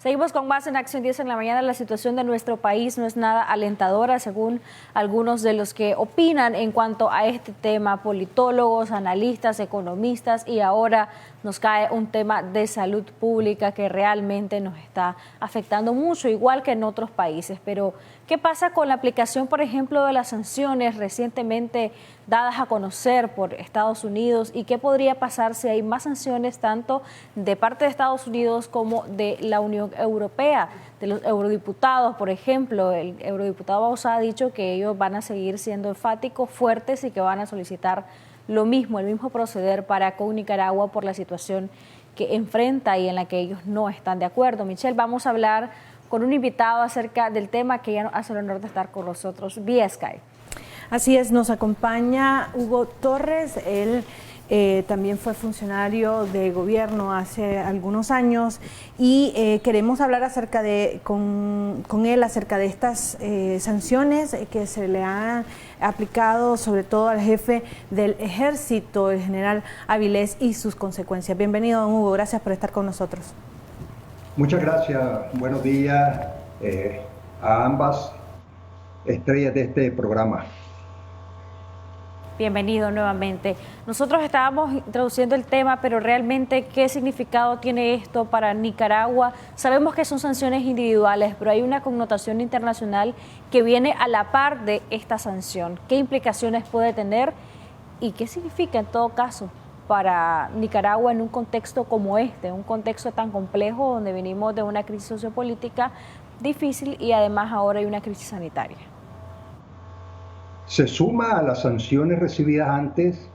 Seguimos con más en Acción 10 en la mañana. La situación de nuestro país no es nada alentadora, según algunos de los que opinan en cuanto a este tema, politólogos, analistas, economistas, y ahora nos cae un tema de salud pública que realmente nos está afectando mucho, igual que en otros países. Pero, ¿qué pasa con la aplicación, por ejemplo, de las sanciones recientemente dadas a conocer por Estados Unidos? ¿Y qué podría pasar si hay más sanciones tanto de parte de Estados Unidos como de la Unión Europea, de los eurodiputados? Por ejemplo, el eurodiputado Bauzá ha dicho que ellos van a seguir siendo enfáticos, fuertes, y que van a solicitar lo mismo, el mismo proceder para con Nicaragua por la situación que enfrenta y en la que ellos no están de acuerdo. Michelle, vamos a hablar con un invitado acerca del tema que ya nos hace el honor de estar con nosotros vía Skype. Así es, nos acompaña Hugo Torres. Él también fue funcionario de gobierno hace algunos años y queremos hablar con él acerca de estas sanciones que se le han aplicado sobre todo al jefe del ejército, el general Avilés, y sus consecuencias. Bienvenido, don Hugo, gracias por estar con nosotros. Muchas gracias, buenos días a ambas estrellas de este programa. Bienvenido nuevamente. Nosotros estábamos introduciendo el tema, pero realmente, ¿qué significado tiene esto para Nicaragua? Sabemos que son sanciones individuales, pero hay una connotación internacional que viene a la par de esta sanción. ¿Qué implicaciones puede tener y qué significa en todo caso para Nicaragua en un contexto como este, un contexto tan complejo donde venimos de una crisis sociopolítica difícil y además ahora hay una crisis sanitaria? Se suma a las sanciones recibidas antes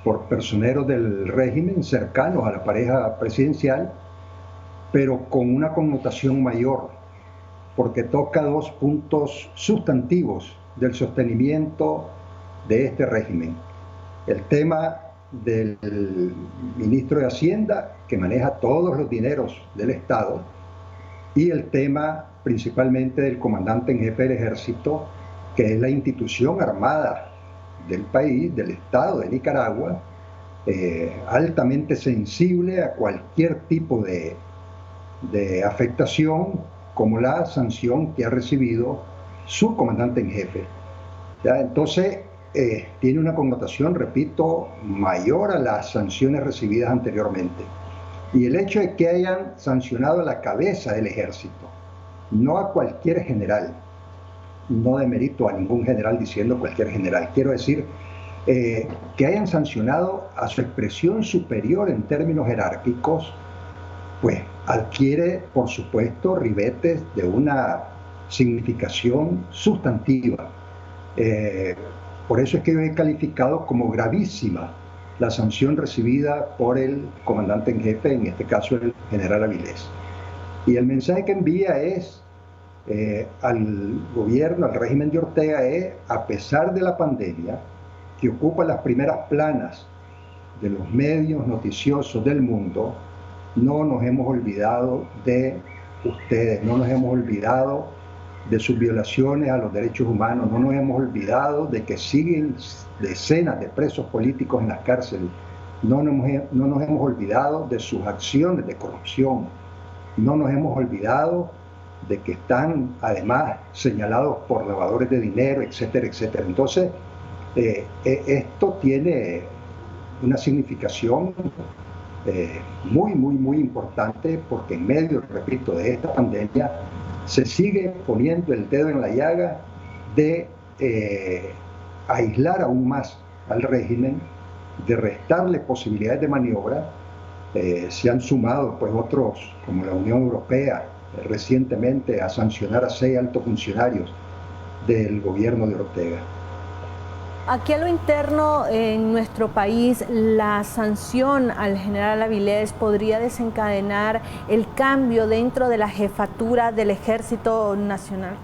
por personeros del régimen cercanos a la pareja presidencial, pero con una connotación mayor, porque toca dos puntos sustantivos del sostenimiento de este régimen. El tema del ministro de Hacienda, que maneja todos los dineros del Estado, y el tema principalmente del comandante en jefe del ejército, que es la institución armada del país, del Estado de Nicaragua, altamente sensible a cualquier tipo de afectación, como la sanción que ha recibido su comandante en jefe. ¿Ya? Entonces, tiene una connotación, repito, mayor a las sanciones recibidas anteriormente. Y el hecho de que hayan sancionado a la cabeza del ejército, no a cualquier general, no demerito a ningún general diciendo cualquier general, quiero decir que hayan sancionado a su expresión superior en términos jerárquicos, pues adquiere, por supuesto, ribetes de una significación sustantiva. Por eso es que yo he calificado como gravísima la sanción recibida por el comandante en jefe, en este caso el general Avilés. Y el mensaje que envía es al gobierno, al régimen de Ortega, es: a pesar de la pandemia que ocupa las primeras planas de los medios noticiosos del mundo, no nos hemos olvidado de ustedes, no nos hemos olvidado de sus violaciones a los derechos humanos, no nos hemos olvidado de que siguen decenas de presos políticos en las cárceles, no nos hemos olvidado de sus acciones de corrupción, no nos hemos olvidado de que están además señalados por lavadores de dinero, etcétera, etcétera. Entonces, esto tiene una significación muy importante, porque en medio, repito, de esta pandemia se sigue poniendo el dedo en la llaga de aislar aún más al régimen, de restarle posibilidades de maniobra. Se han sumado pues otros, como la Unión Europea, recientemente a sancionar a 6 altos funcionarios del gobierno de Ortega. Aquí a lo interno, en nuestro país, la sanción al general Avilés podría desencadenar el cambio dentro de la jefatura del Ejército Nacional.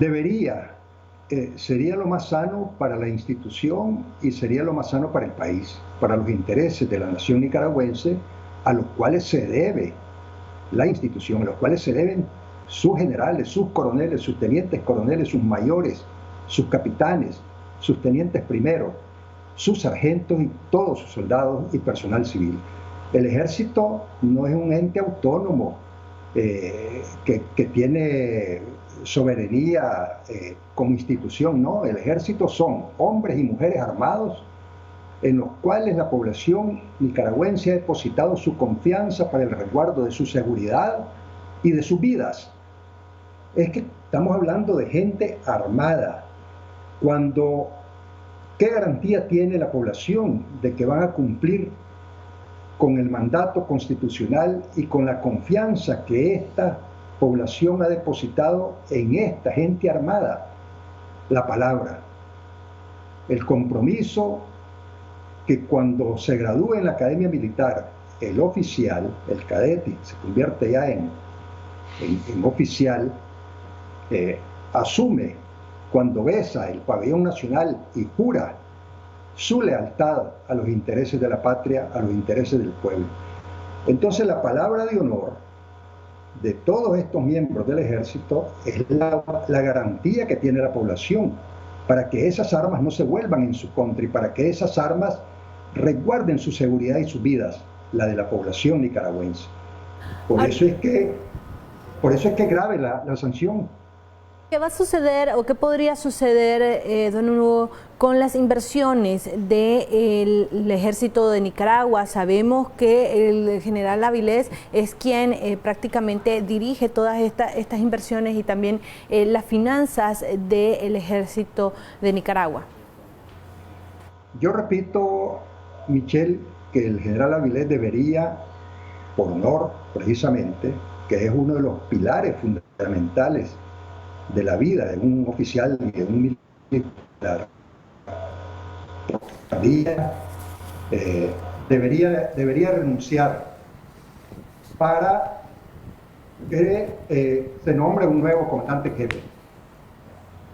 Debería, sería lo más sano para la institución y sería lo más sano para el país, para los intereses de la nación nicaragüense, a los cuales se debe la institución, a los cuales se deben sus generales, sus coroneles, sus tenientes coroneles, sus mayores, sus capitanes, sus tenientes primeros, sus sargentos y todos sus soldados y personal civil. El ejército no es un ente autónomo que tiene soberanía como institución, no. El ejército son hombres y mujeres armados en los cuales la población nicaragüense ha depositado su confianza para el resguardo de su seguridad y de sus vidas. Es que estamos hablando de gente armada. ¿Qué garantía tiene la población de que van a cumplir con el mandato constitucional y con la confianza que esta población ha depositado en esta gente armada? La palabra, el compromiso que cuando se gradúe en la academia militar, el oficial, el cadete, se convierte ya en oficial, asume cuando besa el pabellón nacional y jura su lealtad a los intereses de la patria, a los intereses del pueblo. Entonces la palabra de honor de todos estos miembros del ejército es la garantía que tiene la población para que esas armas no se vuelvan en su contra y para que esas armas resguarden su seguridad y sus vidas, la de la población nicaragüense. Por eso es que es grave la sanción. ¿Qué va a suceder o qué podría suceder, don Hugo, con las inversiones del Ejército de Nicaragua? Sabemos que el general Avilés es quien prácticamente dirige todas estas inversiones y también las finanzas del Ejército de Nicaragua. Yo repito, Michelle, que el general Avilés debería, por honor precisamente, que es uno de los pilares fundamentales de la vida de un oficial y de un militar, debería renunciar para que se nombre un nuevo comandante jefe.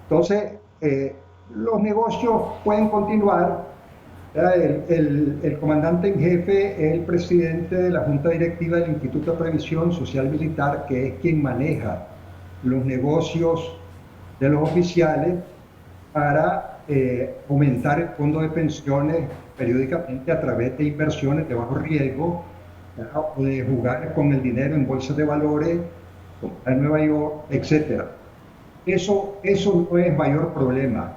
Entonces, los negocios pueden continuar. El comandante en jefe es el presidente de la Junta Directiva del Instituto de Previsión Social Militar, que es quien maneja los negocios de los oficiales para aumentar el fondo de pensiones periódicamente a través de inversiones de bajo riesgo, o de jugar con el dinero en bolsas de valores, comprar en Nueva York, etc. Eso no es mayor problema.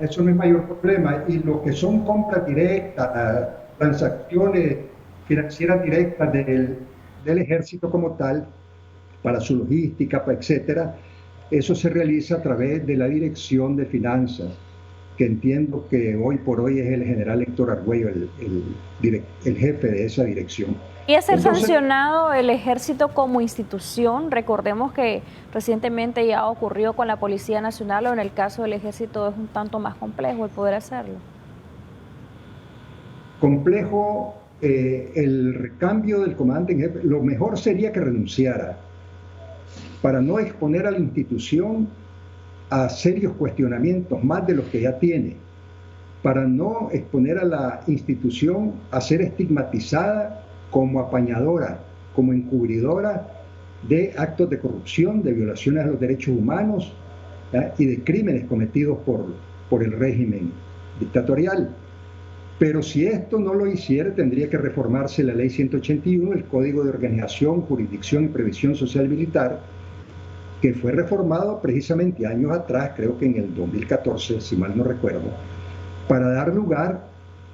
Eso no es mayor problema. Y lo que son compras directas, transacciones financieras directas del ejército como tal, para su logística, etcétera, eso se realiza a través de la Dirección de Finanzas, que entiendo que hoy por hoy es el general Héctor Argüello el jefe de esa dirección. ¿Y a ser sancionado el ejército como institución? Recordemos que recientemente ya ocurrió con la Policía Nacional, o en el caso del ejército es un tanto más complejo el poder hacerlo. Complejo el recambio del comandante en jefe. Lo mejor sería que renunciara, para no exponer a la institución a serios cuestionamientos, más de los que ya tiene, para no exponer a la institución a ser estigmatizada como apañadora, como encubridora de actos de corrupción, de violaciones a los derechos humanos y de crímenes cometidos por el régimen dictatorial. Pero si esto no lo hiciera, tendría que reformarse la Ley 181, el Código de Organización, Jurisdicción y Previsión Social Militar, que fue reformado precisamente años atrás, creo que en el 2014, si mal no recuerdo, para dar lugar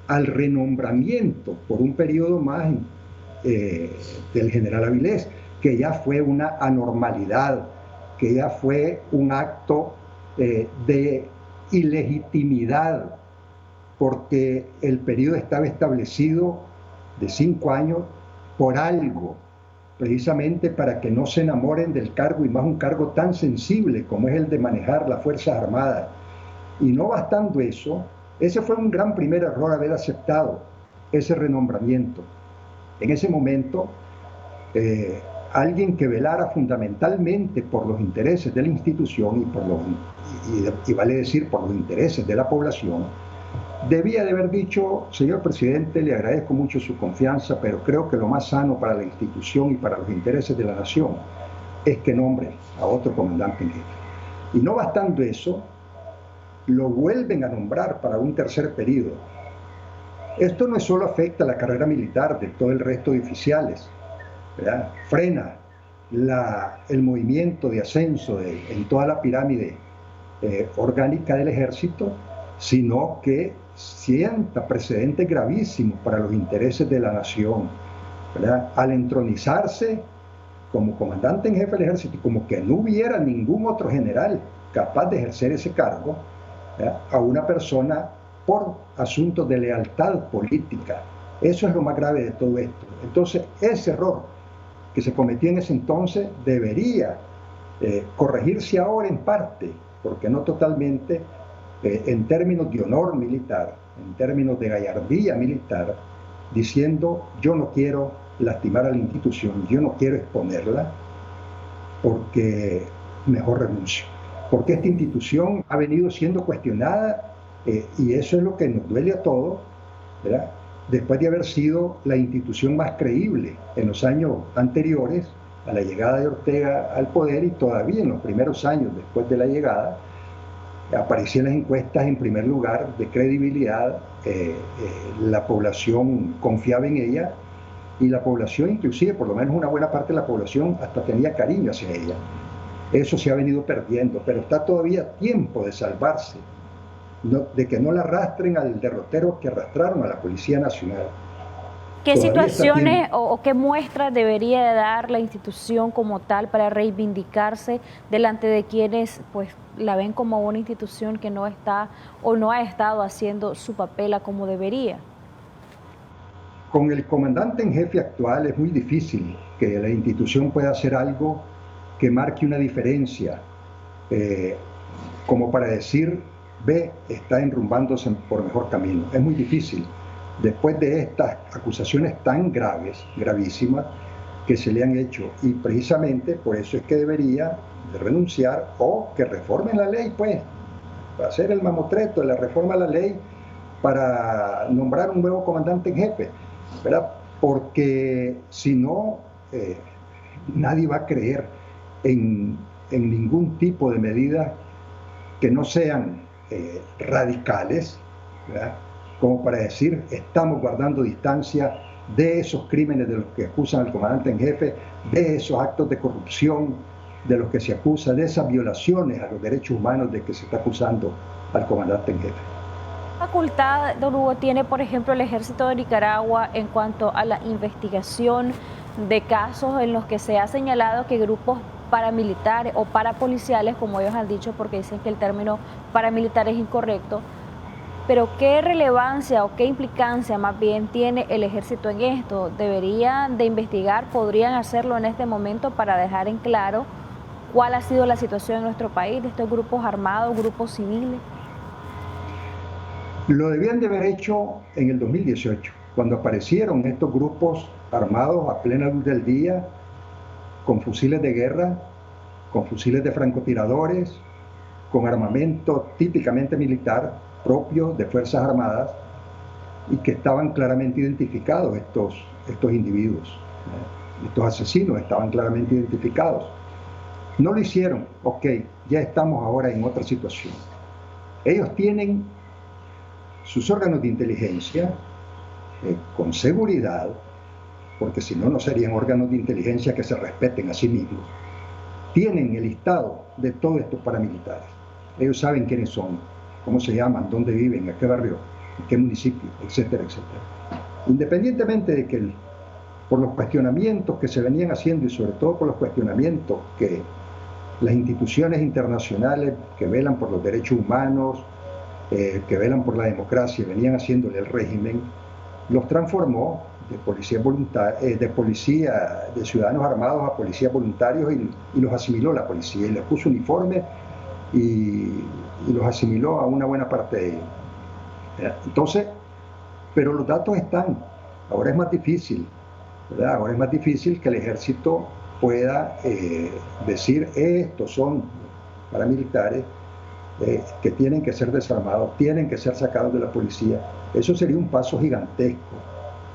al renombramiento por un periodo más del general Avilés, que ya fue una anormalidad, que ya fue un acto de ilegitimidad, porque el periodo estaba establecido de 5 años por algo, precisamente para que no se enamoren del cargo, y más un cargo tan sensible como es el de manejar las Fuerzas Armadas. Y no bastando eso, ese fue un gran primer error, haber aceptado ese renombramiento. En ese momento, alguien que velara fundamentalmente por los intereses de la institución y vale decir por los intereses de la población, debía de haber dicho: señor presidente, le agradezco mucho su confianza, pero creo que lo más sano para la institución y para los intereses de la nación es que nombre a otro comandante en jefe. Y no bastando eso, lo vuelven a nombrar para un tercer periodo. Esto no solo afecta a la carrera militar de todo el resto de oficiales, ¿verdad? Frena el movimiento de ascenso en toda la pirámide orgánica del ejército, sino que sienta precedentes gravísimos para los intereses de la nación, ¿verdad? Al entronizarse como comandante en jefe del ejército, como que no hubiera ningún otro general capaz de ejercer ese cargo, ¿verdad? A una persona por asuntos de lealtad política. Eso es lo más grave de todo esto. Entonces, ese error que se cometió en ese entonces debería corregirse ahora en parte, porque no totalmente, en términos de honor militar, en términos de gallardía militar, diciendo yo no quiero lastimar a la institución, yo no quiero exponerla, porque mejor renuncio. Porque esta institución ha venido siendo cuestionada y eso es lo que nos duele a todos, ¿verdad? Después de haber sido la institución más creíble en los años anteriores a la llegada de Ortega al poder, y todavía en los primeros años después de la llegada, aparecía en las encuestas en primer lugar de credibilidad, la población confiaba en ella y la población, inclusive por lo menos una buena parte de la población, hasta tenía cariño hacia ella. Eso se ha venido perdiendo, pero está todavía a tiempo de salvarse, de que no la arrastren al derrotero que arrastraron a la Policía Nacional. ¿Qué situaciones o qué muestras debería de dar la institución como tal para reivindicarse delante de quienes pues la ven como una institución que no está o no ha estado haciendo su papel como debería? Con el comandante en jefe actual es muy difícil que la institución pueda hacer algo que marque una diferencia, como para decir, ve, está enrumbándose por mejor camino. Es muy difícil. Después de estas acusaciones tan graves, gravísimas, que se le han hecho, y precisamente por eso es que debería de renunciar o que reformen la ley, pues, para hacer el mamotreto de la reforma de la ley para nombrar un nuevo comandante en jefe, ¿verdad? Porque si no, nadie va a creer en ningún tipo de medidas que no sean radicales, ¿verdad? Como para decir, estamos guardando distancia de esos crímenes de los que acusan al comandante en jefe, de esos actos de corrupción de los que se acusa, de esas violaciones a los derechos humanos de que se está acusando al comandante en jefe. ¿Qué facultad, don Hugo, tiene, por ejemplo, el Ejército de Nicaragua en cuanto a la investigación de casos en los que se ha señalado que grupos paramilitares o parapoliciales, como ellos han dicho, porque dicen que el término paramilitar es incorrecto, pero qué relevancia o qué implicancia más bien tiene el ejército en esto? ¿Deberían de investigar? ¿Podrían hacerlo en este momento para dejar en claro cuál ha sido la situación en nuestro país de estos grupos armados, grupos civiles? Lo debían de haber hecho en el 2018, cuando aparecieron estos grupos armados a plena luz del día, con fusiles de guerra, con fusiles de francotiradores, con armamento típicamente militar propio de Fuerzas Armadas, y que estaban claramente identificados estos individuos, estos asesinos estaban claramente identificados. No lo hicieron, ok, ya estamos ahora en otra situación. Ellos tienen sus órganos de inteligencia con seguridad, porque si no, no serían órganos de inteligencia que se respeten a sí mismos. Tienen el listado de todos estos paramilitares. Ellos saben quiénes son, cómo se llaman, dónde viven, a qué barrio, en qué municipio, etcétera, etcétera. Independientemente de que por los cuestionamientos que se venían haciendo y sobre todo por los cuestionamientos que las instituciones internacionales que velan por los derechos humanos, que velan por la democracia, venían haciéndole al régimen, los transformó de policía de ciudadanos armados a policías voluntarios y los asimiló la policía y les puso uniforme y los asimiló a una buena parte de ellos. Entonces, pero los datos están. Ahora es más difícil, ¿verdad? Ahora es más difícil que el ejército pueda decir, estos son paramilitares que tienen que ser desarmados, tienen que ser sacados de la policía. Eso sería un paso gigantesco,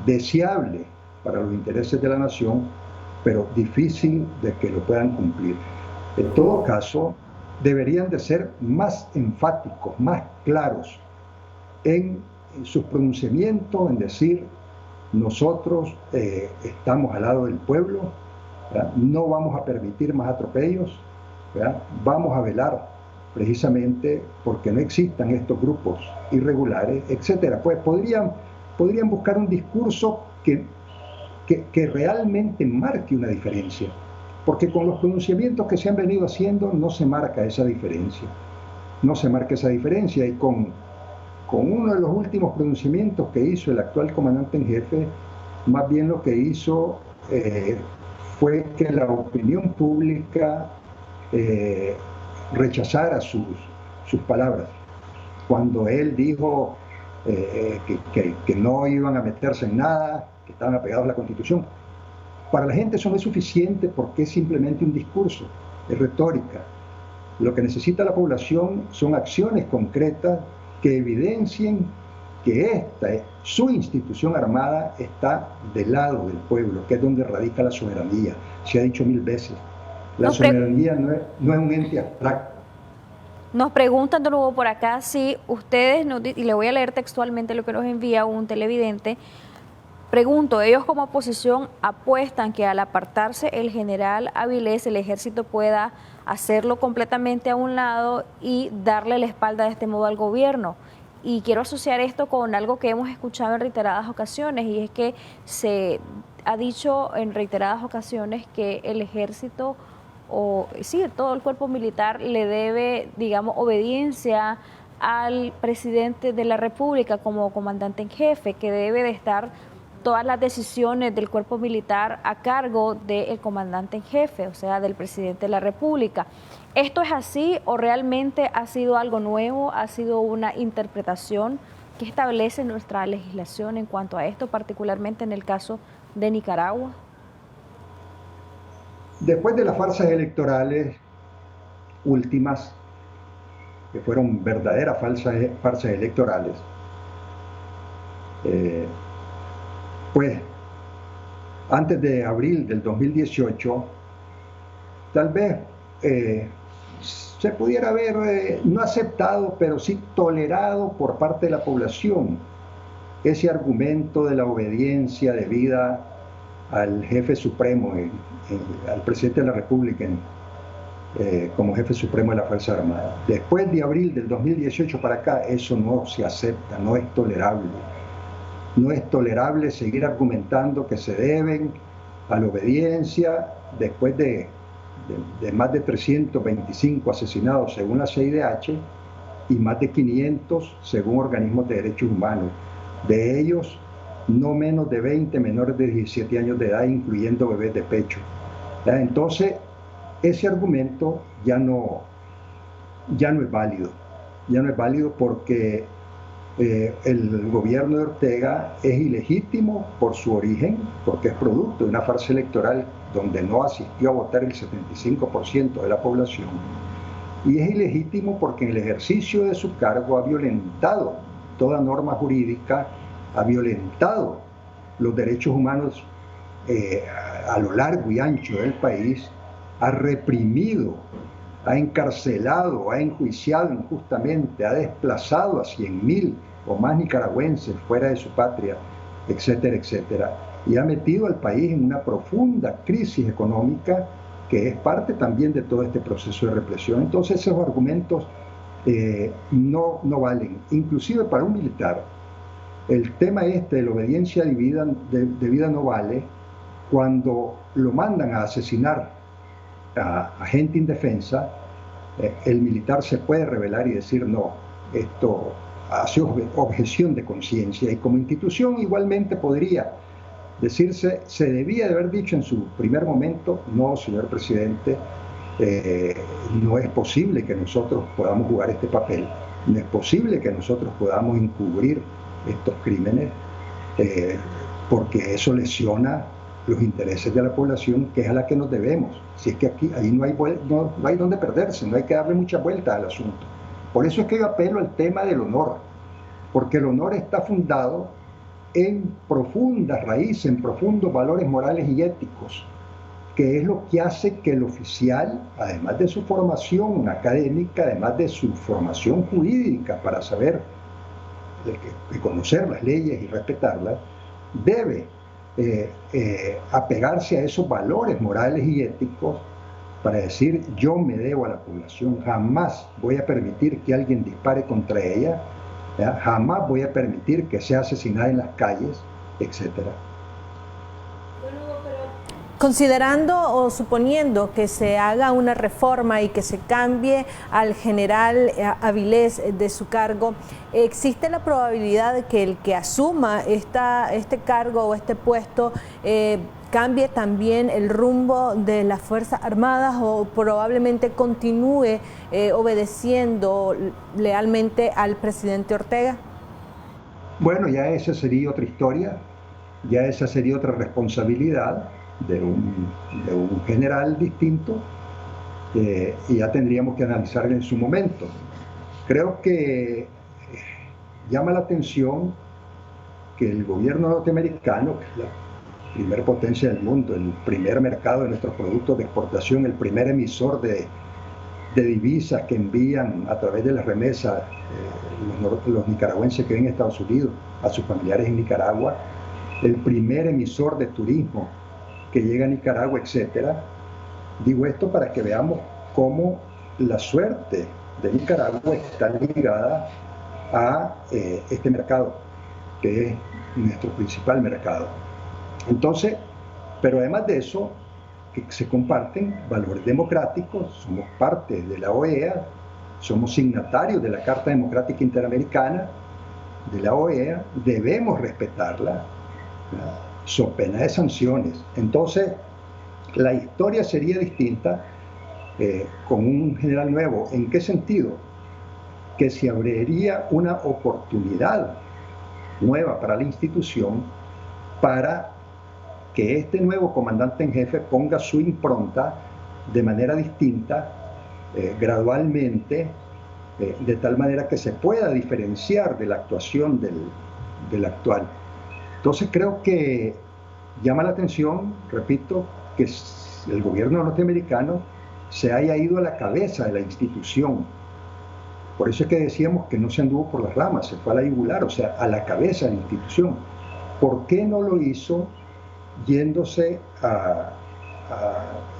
deseable para los intereses de la nación, pero difícil de que lo puedan cumplir. En todo caso, deberían de ser más enfáticos, más claros en sus pronunciamientos en decir: nosotros estamos al lado del pueblo, ¿verdad? No vamos a permitir más atropellos, ¿verdad? Vamos a velar precisamente porque no existan estos grupos irregulares, etcétera. Pues podrían buscar un discurso que realmente marque una diferencia, porque con los pronunciamientos que se han venido haciendo no se marca esa diferencia. No se marca esa diferencia, y con uno de los últimos pronunciamientos que hizo el actual comandante en jefe, más bien lo que hizo fue que la opinión pública rechazara sus palabras. Cuando él dijo que no iban a meterse en nada, que estaban apegados a la Constitución, para la gente eso no es suficiente, porque es simplemente un discurso, es retórica. Lo que necesita la población son acciones concretas que evidencien que su institución armada está del lado del pueblo, que es donde radica la soberanía. Se ha dicho 1000 veces. La soberanía no es un ente abstracto. Nos preguntan de nuevo por acá si ustedes, y le voy a leer textualmente lo que nos envía un televidente. Pregunto, ellos como oposición apuestan que al apartarse el general Avilés, el ejército pueda hacerlo completamente a un lado y darle la espalda de este modo al gobierno. Y quiero asociar esto con algo que hemos escuchado en reiteradas ocasiones, y es que se ha dicho en reiteradas ocasiones que el ejército, todo el cuerpo militar le debe, digamos, obediencia al presidente de la República como comandante en jefe, que debe de estar todas las decisiones del cuerpo militar a cargo del comandante en jefe, o sea, del presidente de la República. ¿Esto es así o realmente ha sido algo nuevo, ha sido una interpretación que establece nuestra legislación en cuanto a esto, particularmente en el caso de Nicaragua? Después de las farsas electorales últimas, que fueron verdaderas farsas electorales, pues antes de abril del 2018, tal vez se pudiera haber no aceptado, pero sí tolerado por parte de la población ese argumento de la obediencia debida al jefe supremo, al presidente de la República como jefe supremo de la Fuerza Armada. Después de abril del 2018 para acá, eso no se acepta, no es tolerable. No es tolerable seguir argumentando que se deben a la obediencia después de más de 325 asesinados según la CIDH y más de 500 según organismos de derechos humanos. De ellos, no menos de 20 menores de 17 años de edad, incluyendo bebés de pecho. Entonces, ese argumento ya no es válido. Ya no es válido porque el gobierno de Ortega es ilegítimo por su origen, porque es producto de una farsa electoral donde no asistió a votar el 75% de la población, y es ilegítimo porque en el ejercicio de su cargo ha violentado toda norma jurídica, ha violentado los derechos humanos a lo largo y ancho del país, ha reprimido, ha encarcelado, ha enjuiciado injustamente, ha desplazado a 100.000 o más nicaragüenses fuera de su patria, etcétera, etcétera. Y ha metido al país en una profunda crisis económica que es parte también de todo este proceso de represión. Entonces esos argumentos no valen. Inclusive para un militar, el tema de la obediencia debida no vale cuando lo mandan a asesinar a gente indefensa. El militar se puede rebelar y decir no, esto hace objeción de conciencia, y como institución igualmente podría decirse, se debía de haber dicho en su primer momento: no, señor presidente, no es posible que nosotros podamos jugar este papel, no es posible que nosotros podamos encubrir estos crímenes, porque eso lesiona los intereses de la población, que es a la que nos debemos. Si es que ahí no hay donde perderse, no hay que darle mucha vuelta al asunto. Por eso es que yo apelo al tema del honor, porque el honor está fundado en profundas raíces, en profundos valores morales y éticos, que es lo que hace que el oficial, además de su formación académica, además de su formación jurídica para saber que conocer las leyes y respetarlas, debe apegarse a esos valores morales y éticos para decir: yo me debo a la población, jamás voy a permitir que alguien dispare contra ella, ¿verdad? Jamás voy a permitir que sea asesinada en las calles, etcétera. Considerando o suponiendo que se haga una reforma y que se cambie al general Avilés de su cargo, ¿existe la probabilidad de que el que asuma este cargo o este puesto cambie también el rumbo de las Fuerzas Armadas o probablemente continúe obedeciendo lealmente al presidente Ortega? Bueno, ya esa sería otra historia, ya esa sería otra responsabilidad de un general distinto, y ya tendríamos que analizarlo en su momento. Creo que llama la atención que el gobierno norteamericano, que es la primera potencia del mundo, el primer mercado de nuestros productos de exportación, el primer emisor de divisas que envían a través de las remesas los nicaragüenses que viven en Estados Unidos a sus familiares en Nicaragua, el primer emisor de turismo que llega a Nicaragua, etcétera. Digo esto para que veamos cómo la suerte de Nicaragua está ligada a este mercado, que es nuestro principal mercado. Entonces, pero además de eso, que se comparten valores democráticos, somos parte de la OEA, somos signatarios de la Carta Democrática Interamericana, de la OEA, debemos respetarla, ¿verdad?, so pena de sanciones. Entonces, la historia sería distinta con un general nuevo. ¿En qué sentido? Que se abriría una oportunidad nueva para la institución para que este nuevo comandante en jefe ponga su impronta de manera distinta, gradualmente, de tal manera que se pueda diferenciar de la actuación del actual. Entonces creo que llama la atención, repito, que el gobierno norteamericano se haya ido a la cabeza de la institución. Por eso es que decíamos que no se anduvo por las ramas, se fue a la yugular, o sea, a la cabeza de la institución. ¿Por qué no lo hizo yéndose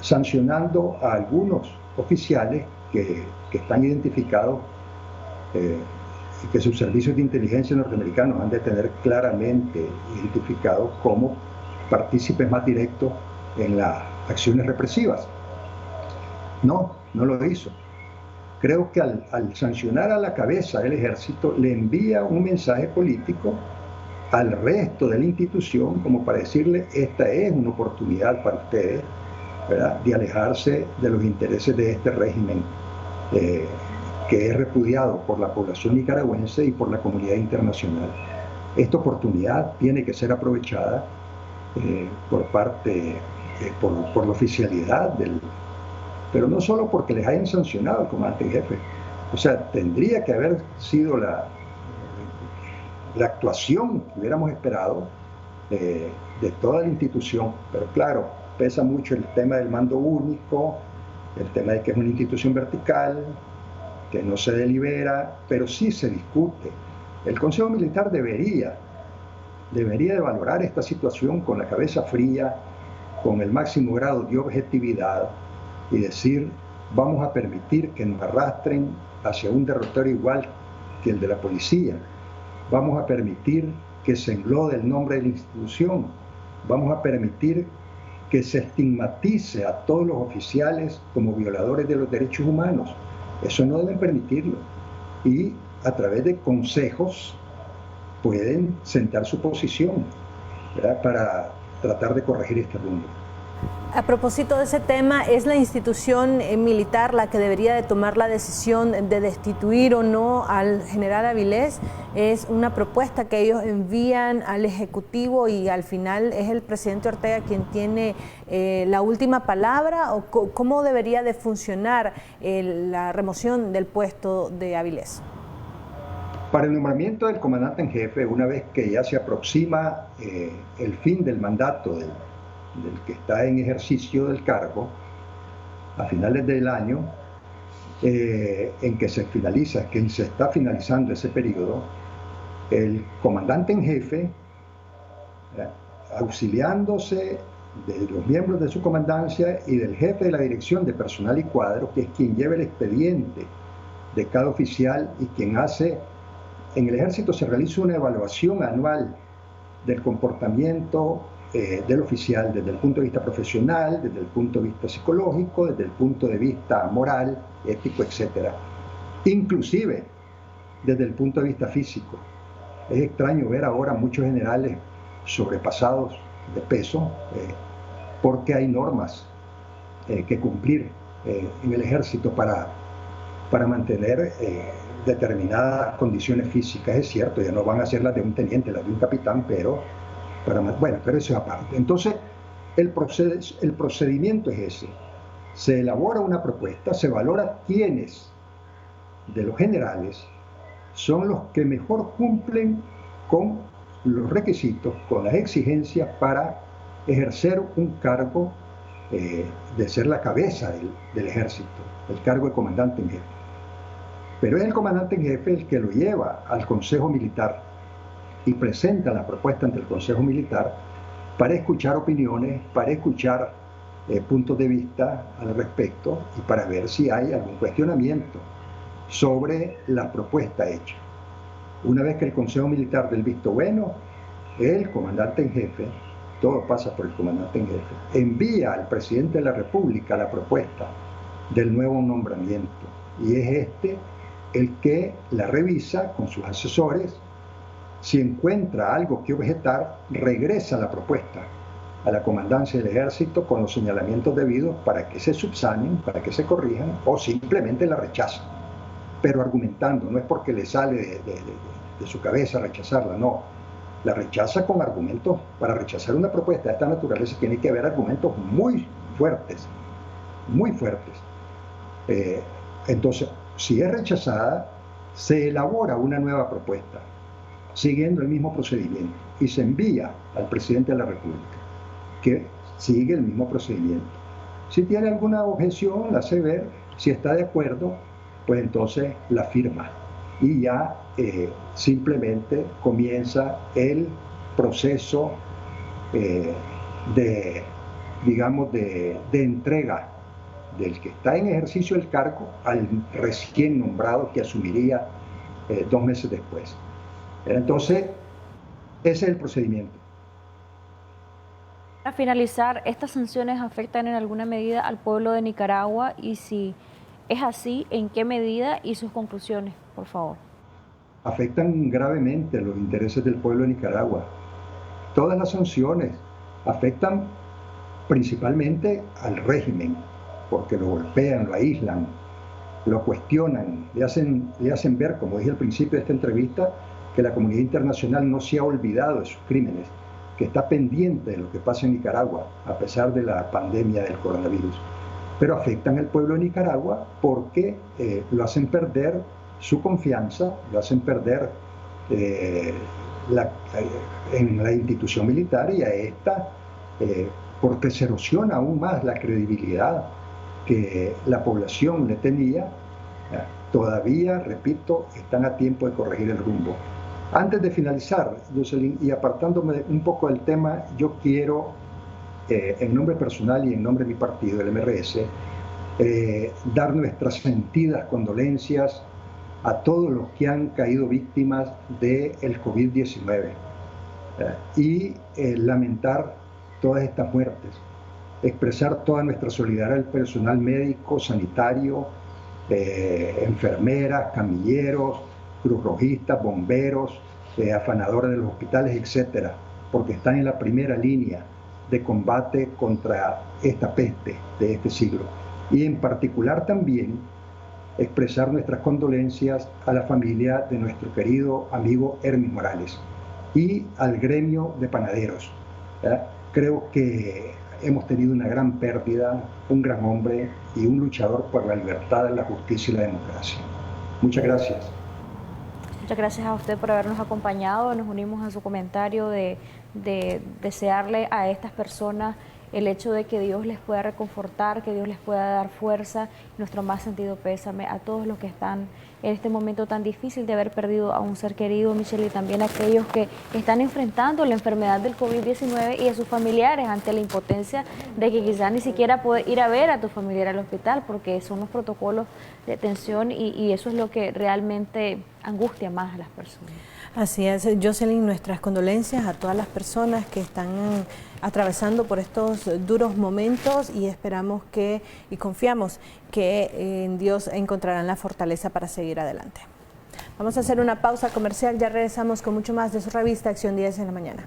sancionando a algunos oficiales que están identificados y que sus servicios de inteligencia norteamericanos han de tener claramente identificados como partícipes más directos en las acciones represivas? No lo hizo. Creo que al sancionar a la cabeza del ejército le envía un mensaje político al resto de la institución como para decirle: esta es una oportunidad para ustedes, ¿verdad?, de alejarse de los intereses de este régimen que es repudiado por la población nicaragüense y por la comunidad internacional. Esta oportunidad tiene que ser aprovechada por la oficialidad pero no solo porque les hayan sancionado al comandante en jefe. O sea, tendría que haber sido la actuación que hubiéramos esperado de toda la institución. Pero claro, pesa mucho el tema del mando único, el tema de que es una institución vertical, que no se delibera, pero sí se discute. El Consejo Militar debería de valorar esta situación con la cabeza fría, con el máximo grado de objetividad, y decir: vamos a permitir que nos arrastren hacia un derrotero igual que el de la policía, vamos a permitir que se englode el nombre de la institución, vamos a permitir que se estigmatice a todos los oficiales como violadores de los derechos humanos. Eso no deben permitirlo. Y a través de consejos pueden sentar su posición, ¿verdad?, para tratar de corregir este rumbo. A propósito de ese tema, ¿es la institución militar la que debería de tomar la decisión de destituir o no al general Avilés? ¿Es una propuesta que ellos envían al Ejecutivo y al final es el presidente Ortega quien tiene la última palabra? ¿O cómo debería de funcionar la remoción del puesto de Avilés? Para el nombramiento del comandante en jefe, una vez que ya se aproxima el fin del mandato del que está en ejercicio del cargo, a finales del año en que se está finalizando ese periodo, el comandante en jefe, auxiliándose de los miembros de su comandancia y del jefe de la dirección de personal y cuadro, que es quien lleva el expediente de cada oficial y quien hace, en el ejército se realiza una evaluación anual del comportamiento del oficial desde el punto de vista profesional, desde el punto de vista psicológico, desde el punto de vista moral, ético, etc. Inclusive desde el punto de vista físico. Es extraño ver ahora muchos generales sobrepasados de peso porque hay normas que cumplir en el ejército para mantener determinadas condiciones físicas. Es cierto, ya no van a ser las de un teniente, las de un capitán, pero eso es aparte. Entonces, el procedimiento es ese. Se elabora una propuesta, se valora quiénes de los generales son los que mejor cumplen con los requisitos, con las exigencias para ejercer un cargo de ser la cabeza del ejército, el cargo de comandante en jefe. Pero es el comandante en jefe el que lo lleva al Consejo Militar y presenta la propuesta ante el Consejo Militar para escuchar opiniones, para escuchar puntos de vista al respecto y para ver si hay algún cuestionamiento sobre la propuesta hecha. Una vez que el Consejo Militar del visto bueno, el comandante en jefe, todo pasa por el comandante en jefe, envía al presidente de la República la propuesta del nuevo nombramiento y es este el que la revisa con sus asesores. Si encuentra algo que objetar, regresa la propuesta a la comandancia del ejército con los señalamientos debidos para que se subsanen, para que se corrijan o simplemente la rechaza, pero argumentando, no es porque le sale de su cabeza rechazarla, no, la rechaza con argumentos. Para rechazar una propuesta de esta naturaleza tiene que haber argumentos muy fuertes, muy fuertes. Entonces, si es rechazada, se elabora una nueva propuesta, siguiendo el mismo procedimiento, y se envía al presidente de la República, que sigue el mismo procedimiento. Si tiene alguna objeción, la hace ver, si está de acuerdo, pues entonces la firma. Y ya simplemente comienza el proceso de entrega del que está en ejercicio el cargo al recién nombrado que asumiría 2 meses después. Entonces, ese es el procedimiento. Para finalizar, ¿estas sanciones afectan en alguna medida al pueblo de Nicaragua? Y si es así, ¿en qué medida? Y sus conclusiones, por favor. Afectan gravemente los intereses del pueblo de Nicaragua. Todas las sanciones afectan principalmente al régimen, porque lo golpean, lo aíslan, lo cuestionan, le hacen ver, como dije al principio de esta entrevista, que la comunidad internacional no se ha olvidado de sus crímenes, que está pendiente de lo que pasa en Nicaragua, a pesar de la pandemia del coronavirus. Pero afectan al pueblo de Nicaragua porque lo hacen perder su confianza, lo hacen perder en la institución militar y a esta, porque se erosiona aún más la credibilidad que la población le tenía. Todavía, repito, están a tiempo de corregir el rumbo. Antes de finalizar, Jocelyn, y apartándome un poco del tema, yo quiero, en nombre personal y en nombre de mi partido, el MRS, dar nuestras sentidas condolencias a todos los que han caído víctimas del COVID-19 y lamentar todas estas muertes, expresar toda nuestra solidaridad al personal médico, sanitario, enfermeras, camilleros, cruzrojistas, bomberos, afanadores de los hospitales, etcétera, porque están en la primera línea de combate contra esta peste de este siglo. Y en particular también expresar nuestras condolencias a la familia de nuestro querido amigo Hermis Morales y al gremio de panaderos. Creo que hemos tenido una gran pérdida, un gran hombre y un luchador por la libertad, la justicia y la democracia. Muchas gracias. Muchas gracias a usted por habernos acompañado. Nos unimos a su comentario de desearle a estas personas el hecho de que Dios les pueda reconfortar, que Dios les pueda dar fuerza. Nuestro más sentido pésame a todos los que están en este momento tan difícil de haber perdido a un ser querido, Michelle, y también a aquellos que están enfrentando la enfermedad del COVID-19 y a sus familiares ante la impotencia de que quizás ni siquiera puede ir a ver a tu familiar al hospital porque son los protocolos de atención y eso es lo que realmente angustia más a las personas. Así es, Jocelyn, nuestras condolencias a todas las personas que están atravesando por estos duros momentos y esperamos que y confiamos que en Dios encontrarán la fortaleza para seguir adelante. Vamos a hacer una pausa comercial, ya regresamos con mucho más de su revista Acción 10 en la mañana.